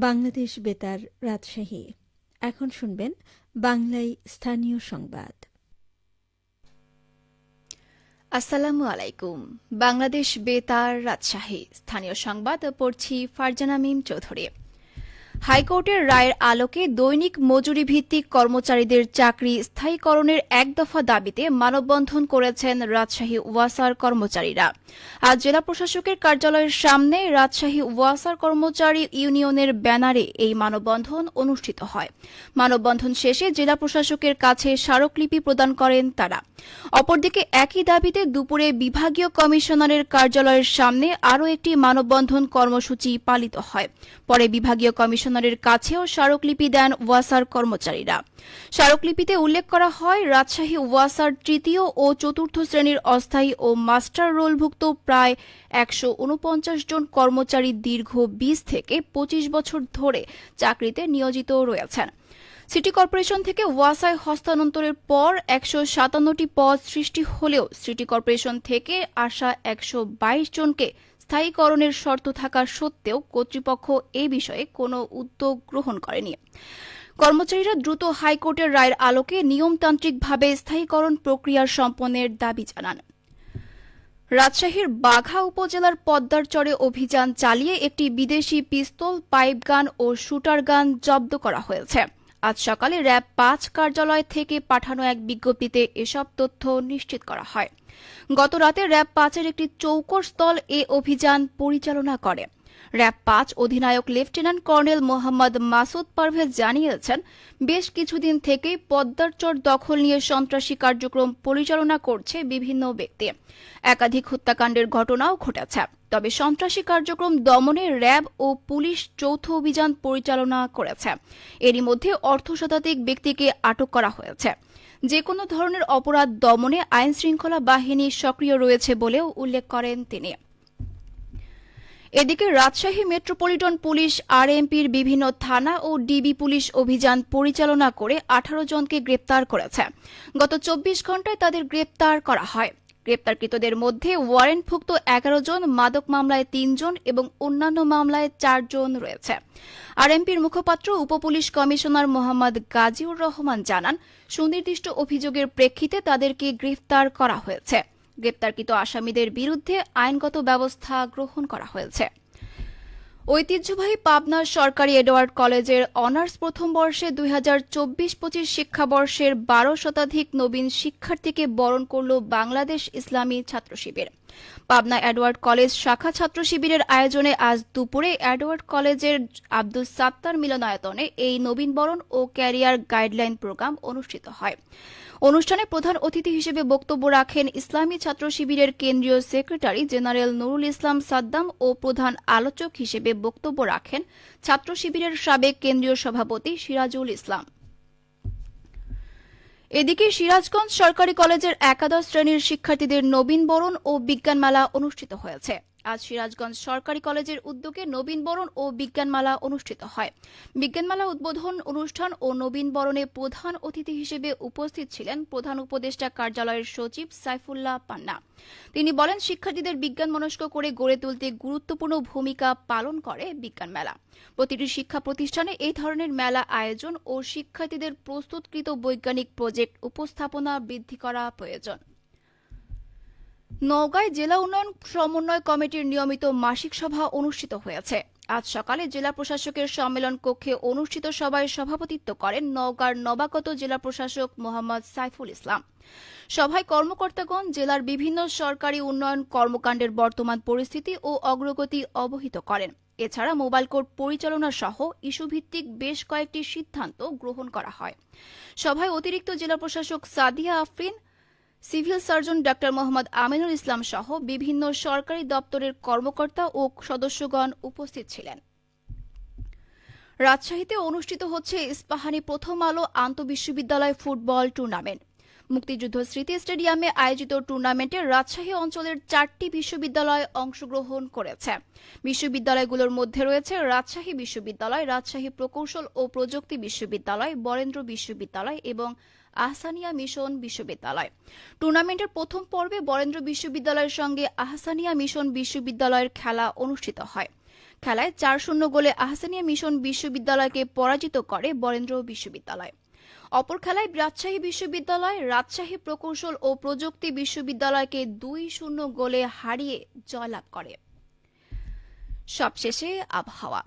বাংলাদেশ বেতার রাজশাহী। এখন শুনবেন বাংলায় স্থানীয় সংবাদ। আসসালামু আলাইকুম। বাংলাদেশ বেতার রাজশাহী স্থানীয় সংবাদ পড়ছি ফারজানা মিম চৌধুরী। হাইকোর্টের রায়ের আলোকে দৈনিক মজুরি ভিত্তিক কর্মচারীদের চাকরি স্থায়ীকরণের এক দফা দাবিতে মানববন্ধন করেছেন রাজশাহী ওয়াসার কর্মচারীরা। আজ জেলা প্রশাসকের কার্যালয়ের সামনে রাজশাহী ওয়াসার কর্মচারী ইউনিয়নের ব্যানারে এই মানববন্ধন অনুষ্ঠিত হয়। মানববন্ধন শেষে জেলা প্রশাসকের কাছে স্মারকলিপি প্রদান করেন তারা। অপরদিকে একই দাবিতে দুপুরে বিভাগীয় কমিশনারের কার্যালয়ের সামনে আরও একটি মানববন্ধন কর্মসূচি পালিত হয়। পরে বিভাগীয় কমিশনারের কাছেও স্মারকলিপি দেন ওয়াসার কর্মচারীরা। স্মারকলিপিতে উল্লেখ করা হয়, রাজশাহী ওয়াসার তৃতীয় ও চতুর্থ শ্রেণীর অস্থায়ী ও মাস্টার রোলভুক্ত প্রায় ১৪৯ জন কর্মচারী দীর্ঘ ২০ থেকে ২৫ বছর ধরে চাকরিতে নিয়োজিত রয়েছেন। সিটি কর্পোরেশন থেকে ওয়াসায় হস্তান্তরের পর ১৫৭টি পদ সৃষ্টি হলেও সিটি কর্পোরেশন থেকে আসা ১২২ জনকে স্থায়ীকরণের শর্ত থাকা সত্ত্বেও কর্তৃপক্ষ এ বিষয়ে কোনো উদ্যোগ গ্রহণ করেনি। কর্মচারীরা দ্রুত হাইকোর্টের রায়ের আলোকে নিয়মতান্ত্রিকভাবে স্থায়ীকরণ প্রক্রিয়া সম্পন্নের দাবি জানান। রাজশাহীর বাঘা উপজেলার পদ্মারচরে অভিযান চালিয়ে একটি বিদেশি পিস্তল, পাইপগান ও শুটার গান জব্দ করা হয়েছে। আজ সকালে র্যাব ৫ কার্যালয় থেকে পাঠানো এক বিজ্ঞপ্তিতে এসব তথ্য নিশ্চিত করা হয়। গত রাতে র্যাব ৫-এর একটি চৌকস দল এ অভিযান পরিচালনা করে। র্যাব ৫ অধিনায়ক লেফটেন্যান্ট কর্নেল মোহাম্মদ মাসুদ পারভেজ জানিয়েছেন, বেশ কিছুদিন থেকেই পদ্মারচর দখল নিয়ে সন্ত্রাসী কার্যক্রম পরিচালনা করছে বিভিন্ন ব্যক্তি। একাধিক হত্যাকাণ্ডের ঘটনাও ঘটেছে। তবে সন্ত্রাসী কার্যক্রম দমনে র্যাব ও পুলিশ যৌথ অভিযান পরিচালনা করেছে। এরই মধ্যে অর্ধশতাধিক ব্যক্তিকে আটক করা হয়েছে। যে কোনো ধরনের অপরাধ দমনে আইনশৃঙ্খলা বাহিনী সক্রিয় রয়েছে বলেও উল্লেখ করেন তিনি। এদিকে রাজশাহী মেট্রোপলিটন পুলিশ আরএমপির বিভিন্ন থানা ও ডিবি পুলিশ অভিযান পরিচালনা করে ১৮ জনকে গ্রেপ্তার করেছে। গত ২৪ ঘণ্টায় তাদের গ্রেপ্তার করা হয়। গ্রেপ্তারকৃতদের মধ্যে ওয়ারেন্টভুক্ত ১১ জন, মাদক মামলায় ৩ জন এবং অন্যান্য মামলায় ৪ জন রয়েছে। আরএমপির মুখপাত্র উপপুলিশ কমিশনার মোহাম্মদ গাজীউর রহমান জানান, সুনির্দিষ্ট অভিযোগের প্রেক্ষিতে তাদেরকে গ্রেপ্তার করা হয়েছে। গ্রেপ্তারকৃত আসামিদের বিরুদ্ধে আইনগত ব্যবস্থা গ্রহণ করা হয়েছে। ঐতিহ্যবাহী পাবনা সরকারি এডওয়ার্ড কলেজের অনার্স প্রথম বর্ষে ২০২৪-২৫ শিক্ষাবর্ষের ১২ শতাধিক নবীন শিক্ষার্থীকে বরণ করল বাংলাদেশ ইসলামী ছাত্র শিবির। পাবনা এডওয়ার্ড কলেজ শাখা ছাত্র শিবিরের আয়োজনে আজ দুপুরে এডওয়ার্ড কলেজের আব্দুল সাত্তার মিলনায়তনে এই নবীনবরণ ও ক্যারিয়ার গাইডলাইন প্রোগ্রাম অনুষ্ঠিত হয়। অনুষ্ঠানে প্রধান অতিথি হিসেবে বক্তব্য রাখেন ইসলামী ছাত্র শিবিরের কেন্দ্রীয় সেক্রেটারি জেনারেল নুরুল ইসলাম সাদ্দাম ও প্রধান আলোচক হিসেবে বক্তব্য রাখেন ছাত্র শিবিরের সাবেক কেন্দ্রীয় সভাপতি সিরাজুল ইসলাম। এদিকে সিরাজগঞ্জ সরকারি কলেজের একাদশ শ্রেণীর শিক্ষার্থীদের নবীনবরণ ও বিজ্ঞান মেলা অনুষ্ঠিত হয়েছে। আজ সিরাজগঞ্জ সরকারি কলেজের উদ্যোগে নবীনবরণ ও বিজ্ঞান মেলা অনুষ্ঠিত হয়। বিজ্ঞান মেলা উদ্বোধন অনুষ্ঠান ও নবীনবরণে প্রধান অতিথি হিসেবে উপস্থিত ছিলেন প্রধান উপদেষ্টা কার্যালয়ের সচিব সাইফুল্লাহ পান্না। তিনি বলেন, শিক্ষার্থীদের বিজ্ঞান মনস্ক করে গড়ে তুলতে গুরুত্বপূর্ণ ভূমিকা পালন করে বিজ্ঞান মেলা। প্রতিটি শিক্ষা প্রতিষ্ঠানে এই ধরনের মেলা আয়োজন ও শিক্ষার্থীদের প্রস্তুতকৃত বৈজ্ঞানিক প্রজেক্ট উপস্থাপনা বৃদ্ধি করা প্রয়োজন। নওগাঁয় জেলা উন্নয়ন সমন্বয় কমিটির নিয়মিত মাসিক সভা অনুষ্ঠিত হয়েছে। আজ সকালে জেলা প্রশাসকের সম্মেলন কক্ষে অনুষ্ঠিত সভায় সভাপতিত্ব করেন নওগাঁর নবাগত জেলা প্রশাসক মোহাম্মদ সাইফুল ইসলাম। সভায় কর্মকর্তাগণ জেলার বিভিন্ন সরকারি উন্নয়ন কর্মকাণ্ডের বর্তমান পরিস্থিতি ও অগ্রগতি অবহিত করেন। এছাড়া মোবাইল কোর্ট পরিচালনা সহ ইস্যুভিত্তিক বেশ কয়েকটি সিদ্ধান্ত গ্রহণ করা হয়। সভায় অতিরিক্ত জেলা প্রশাসক Sadia Afrin, civil surgeon doctor Mohammad Aminul Islam সহ বিভিন্ন সরকারি দপ্তরের কর্মকর্তা ও সদস্যগণ উপস্থিত ছিলেন। রাজশাহীতে অনুষ্ঠিত হচ্ছে ইস্পাহানি প্রথম আলো আন্তঃবিশ্ববিদ্যালয় ফুটবল টুর্নামেন্ট। মুক্তিযুদ্ধ স্মৃতি স্টেডিয়ামে আয়োজিত টুর্নামেন্টে রাজশাহী অঞ্চলের ৪টি বিশ্ববিদ্যালয় অংশগ্রহণ করেছে। বিশ্ববিদ্যালয়গুলোর মধ্যে রয়েছে রাজশাহী বিশ্ববিদ্যালয়, রাজশাহী প্রকৌশল ও প্রযুক্তি বিশ্ববিদ্যালয়, বরেন্দ্র বিশ্ববিদ্যালয় এবং আহসানিয়া মিশন বিশ্ববিদ্যালয়। টুর্নামেন্টের প্রথম পর্বে বরেন্দ্র বিশ্ববিদ্যালয়ের সঙ্গে আহসানিয়া মিশন বিশ্ববিদ্যালয়ের খেলা অনুষ্ঠিত হয়। খেলায় 4-0 গোলে আহসানিয়া মিশন বিশ্ববিদ্যালয়কে পরাজিত করে বরেন্দ্র বিশ্ববিদ্যালয়। অপর খেলায় রাজশাহী বিশ্ববিদ্যালয় রাজশাহী প্রকৌশল ও প্রযুক্তি বিশ্ববিদ্যালয়কে 2-0 গোলে হারিয়ে জয়লাভ করে। সবশেষে আবহাওয়া।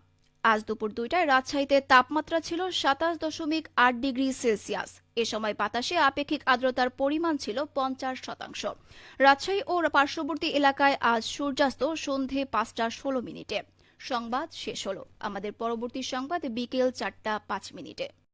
আজ দুপুর 2টায় রাজশাহীতে তাপমাত্রা ছিল 27.8 ডিগ্রি সেলসিয়াস। এ সময় বাতাসে আপেক্ষিক আর্দ্রতার পরিমাণ ছিল 50%। রাজশাহী ও পার্শ্ববর্তী এলাকায় আজ সূর্যাস্ত সন্ধে 5:16। সংবাদ শেষ হলো। আমাদের পরবর্তী সংবাদ বিকেল 4:05।